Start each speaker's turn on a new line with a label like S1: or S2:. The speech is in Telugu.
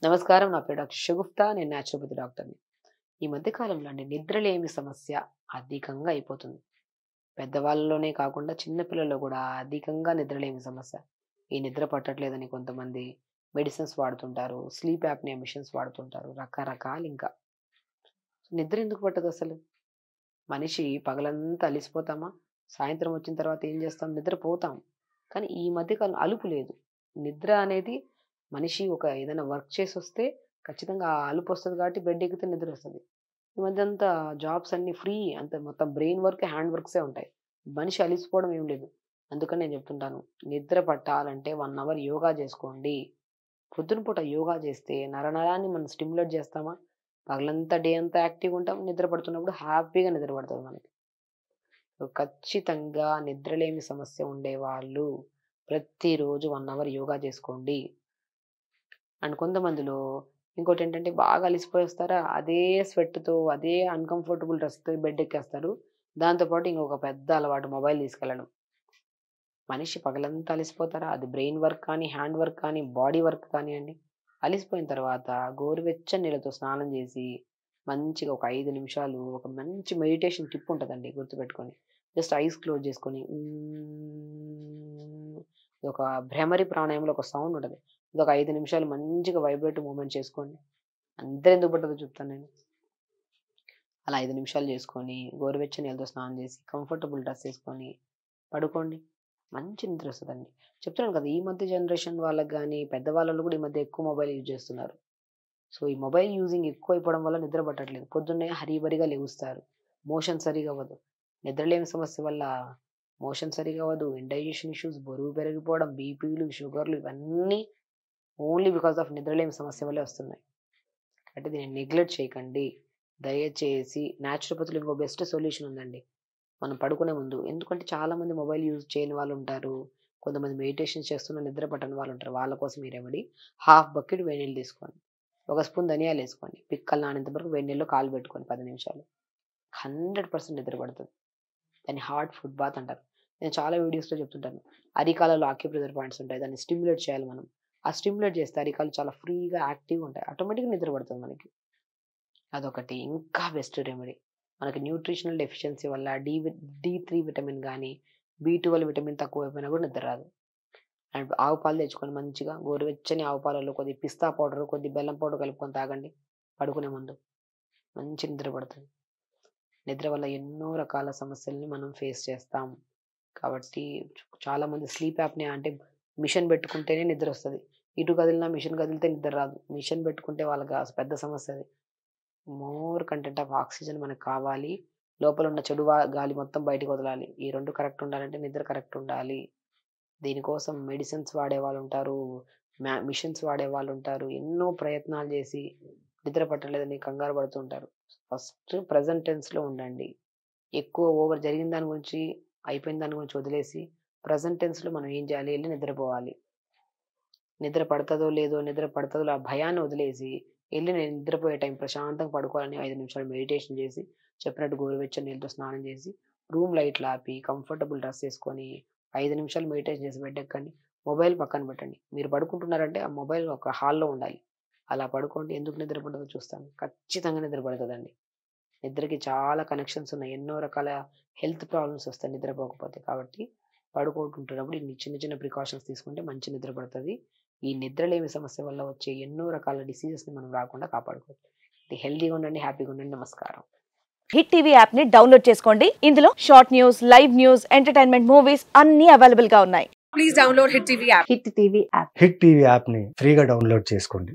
S1: నమస్కారం. నా పేరు డాక్టర్ షగుప్తా. నేను న్యాచురోపతి డాక్టర్‌ని. ఈ మధ్య కాలంలో అండి నిద్రలేమి సమస్య అధికంగా అయిపోతుంది. పెద్దవాళ్ళలోనే కాకుండా చిన్న పిల్లల్లో కూడా అధికంగా నిద్రలేమి సమస్య. ఈ నిద్ర పట్టట్లేదని కొంతమంది మెడిసిన్స్ వాడుతుంటారు. స్లీప్ యాప్నియా మెషిన్స్ వాడుతుంటారు. రకరకాలింకా. నిద్ర ఎందుకు పట్టదసలు? మనిషి పగలంతా అలిసిపోతామా? సాయంత్రం వచ్చిన తర్వాత ఏం చేస్తాం? నిద్రపోతాం. కానీ ఈ మధ్య కాలం అలుపు లేదు. నిద్ర అనేది మనిషి ఏదైనా వర్క్ చేసొస్తే ఖచ్చితంగా ఆ అలుపొస్తది కాబట్టి బెడ్ ఎక్కితే నిద్రొస్తది. ఈ మధ్య అంతా జాబ్స్ అన్నీ ఫ్రీ. అంత మొత్తం బ్రెయిన్ వర్క్, హ్యాండ్ వర్క్సే ఉంటాయి. మనిషి అలిసిపోవడం ఏం లేదు. అందుకని నేను చెప్తుంటాను. నిద్ర పట్టాలంటే 1 అవర్ యోగా చేసుకోండి. పొద్దున పూట యోగా చేస్తే నరనరాన్ని మనం స్టిమ్యులేట్ చేస్తామా? పగలంతా డే అంతా యాక్టివ్‌గా ఉంటాం. నిద్ర పడుతున్నప్పుడు హ్యాపీగా నిద్ర పడతది మనకి. సో, ఖచ్చితంగా నిద్రలేమి సమస్య ఉండేవాళ్ళు ప్రతిరోజు 1 అవర్ యోగా చేసుకోండి. అండ్ కొంతమందిలో ఇంకోటేంటంటే బాగా అలిసిపోయొస్తారా, అదే స్వెట్‌తో, అదే అన్‌కంఫర్టబుల్ డ్రెస్‌తో బెడ్ ఎక్కేస్తారు. దాంతో పాటు ఇంకొక పెద్ద అలవాటు మొబైల్ తీసుకెళ్ళడం. మనిషి పగలంతా అలిసిపోతారా, అది బ్రెయిన్ వర్క్ కానీ, హ్యాండ్ వర్క్ కానీ, బాడీ వర్క్ కానియండి. అలిసిపోయిన తర్వాత గోరువెచ్చని నీళ్ళతో స్నానం చేసి, మంచిగా ఒక 5 నిమిషాలు ఒక మంచి మెడిటేషన్ టిప్ ఉంటదండి గుర్తుపెట్టుకోండి. జస్ట్ ఐస్ క్లోజ్ చేసుకొని ఇదొక భ్రమరి ప్రాణాయామంలో ఒక సౌండ్ ఉంటది. ఇదొక 5 నిమిషాలు మంచిగా వైబ్రేట్ మూవ్‌మెంట్ చేసుకోండి. నిద్ర ఎందుకు పట్టదో చెప్తాను నేను. అలా 5 నిమిషాలు చేసుకొని, గోరువెచ్చని నీళ్ళతో స్నానం చేసి, కంఫర్టబుల్ డ్రెస్ ఏసుకొని పడుకోండి. మంచి నిద్రొస్తదండి. చెప్తున్నాను కదా! ఈ మధ్య జనరేషన్ వాళ్ళకి గాని, పెద్దవాళ్ళలో కూడా ఈ మధ్య ఎక్కువ మొబైల్ యూజ్ చేస్తున్నారు. సో, ఈ మొబైల్ యూజింగ్ ఎక్కువైపోవడం వల్ల నిద్ర పట్టట్లేదు. పొద్దున్నే హరీబరీగా లెగుస్తారు. మోషన్ సరిగ్గా అవ్వదు. నిద్రలేమి సమస్య వల్ల మోషన్ సరిగ్గా అవ్వదు. ఇండైజెషన్ ఇష్యూస్, బరువు పెరిగిపోవడం, బీపీలు, షుగర్‌లు ఇవన్నీ ఓన్లీ బికాస్ ఆఫ్ నిద్రలేమి సమస్య వల్లే వస్తున్నాయి. కాబట్టి దీన్ని నెగ్లెక్ట్ చేయకండి. దయచేసి న్యాచురోపతిలో ఇంకో బెస్ట్ సొల్యూషన్ ఉందండి. మనం పడుకునే ముందు ఎందుకంటే చాలామంది మొబైల్ యూజ్ చేయని వాళ్ళుంటారు. కొంతమంది మెడిటేషన్ చేస్తున్న నిద్ర పట్టని వాళ్ళుంటారు. వాళ్ళ కోసం ఈ రెమెడీ. హాఫ్ బకెట్ వేడి నీళ్ళు తీసుకోండి. ఒక స్పూన్ ధనియాలేసుకోండి. పిక్కలు నానేంత వరకు వేడి నీళ్ళలో కాలు పెట్టుకోండి 10 నిమిషాలు. 100% నిద్ర పడతది. దాన్ని హాట్ ఫుడ్ బాత్ అంటారు. నేను చాలా వీడియోస్‌లో చెప్తుంటాను. అరికాలలో ఆక్యుప్రెషర్ పాయింట్స్ ఉంటాయి. దాన్ని స్టిమ్యులేట్ చేయాలి మనం. ఆ స్టిమ్యులేట్ చేస్తే అరికాలు చాలా ఫ్రీగా, యాక్టివ్‌గా ఉంటాయి. ఆటోమేటిక్‌గా నిద్ర పడతది మనకి. అదొకటి. ఇంకా బెస్ట్ రెమెడీ. మనకి న్యూట్రిషనల్ డెఫిషియన్సీ వల్ల డి3 విటమిన్ గాని, బి12 విటమిన్ తక్కువైపోయినా కూడా నిద్ర రాదు. అండ్ ఆవు పాలు తెచ్చుకొని మంచిగా గోరువెచ్చని ఆవు పాలలో కొద్దిగా పిస్తా పౌడర్, కొద్దిగా బెల్లం పౌడర్ కలుపుకొని తాగండి పడుకునే ముందు. మంచి నిద్ర పడతది. నిద్ర వల్ల ఎన్నో రకాల సమస్యల్ని మనం ఫేస్ చేస్తాం. కాబట్టి చాలామంది స్లీప్ యాప్నియా అంటే మిషన్ పెట్టుకుంటేనే నిద్రొస్తది. ఇటు కదిలినా మిషన్ కదిలితే నిద్ర రాదు. మిషన్ పెట్టుకుంటే వాళ్ళకి పెద్ద సమస్య అది. మోర్ కంటెంట్ ఆఫ్ ఆక్సిజన్ మనకు కావాలి. లోపల ఉన్న చెడు గాలి మొత్తం బయటికి వదలాలి. ఈ 2 కరెక్ట్ ఉండాలంటే నిద్ర కరెక్ట్ ఉండాలి. దీనికోసం మెడిసిన్స్ వాడేవాళ్ళుంటారు. మిషన్స్ వాడేవాళ్ళుంటారు. ఎన్నో ప్రయత్నాలు చేసి నిద్ర పట్టలేదని కంగారు పడుతూ ఉంటారు. ఫస్ట్ ప్రెజెంట్ టెన్స్‌లో ఉండండి. ఎక్కువ ఓవర్ జరిగిన దాని గురించి, అయిపోయిన దాని గురించి వదిలేసి ప్రెజెంట్ టెన్స్‌లో మనం ఏం చేయాలి? ఎళ్లి నిద్రపోవాలి. నిద్ర పడతదో లేదో, నిద్ర పడతదో ఆ భయాన్ని వదిలేసి ఎళ్లి నేను నిద్రపోయే టైం ప్రశాంతంగా పడుకోవాలని 5 నిమిషాలు మెడిటేషన్ చేసి, చెప్పినట్టు గోరువెచ్చని నీళ్ళతో స్నానం చేసి, రూమ్ లైట్లు ఆపి, కంఫర్టబుల్ డ్రెస్ ఏసుకొని 5 నిమిషాలు మెడిటేషన్ చేసి బెడ్ ఎక్కండి. మొబైల్ పక్కన పెట్టండి. మీరు పడుకుంటున్నారంటే ఆ మొబైల్ ఒక హాల్‌లో ఉండాలి. అలా పడుకోండి. ఎందుకు నిద్ర పడదో చూస్తాను. ఖచ్చితంగా నిద్ర పడతదండి. నిద్రకి చాలా కనెక్షన్స్ ఉన్నాయి. ఎన్నో రకాల హెల్త్ ప్రాబ్లమ్స్ వస్తాయి నిద్రపోకపోతే. కాబట్టి పడుకుంటున్నప్పుడు ఇన్ని చిన్న చిన్న ప్రికాషన్స్ తీసుకుంటే మంచి నిద్ర పడతది. ఈ నిద్రలేమి సమస్య వల్ల వచ్చే ఎన్నో రకాల డిసీజెస్‌ని మనం రాకుండా కాపాడుకోవచ్చు. హెల్తీగా ఉండండి, హ్యాపీగా ఉండండి. నమస్కారం.
S2: హిట్ టీవీ యాప్ ని డౌన్లోడ్ చేసుకోండి. ఇందులో short news, live news, entertainment movies అన్ని అవైలబుల్ గా ఉన్నాయి. Please download hit TV app.
S3: Hit TV యాప్ని ఫ్రీగా డౌన్లోడ్ చేసుకోండి.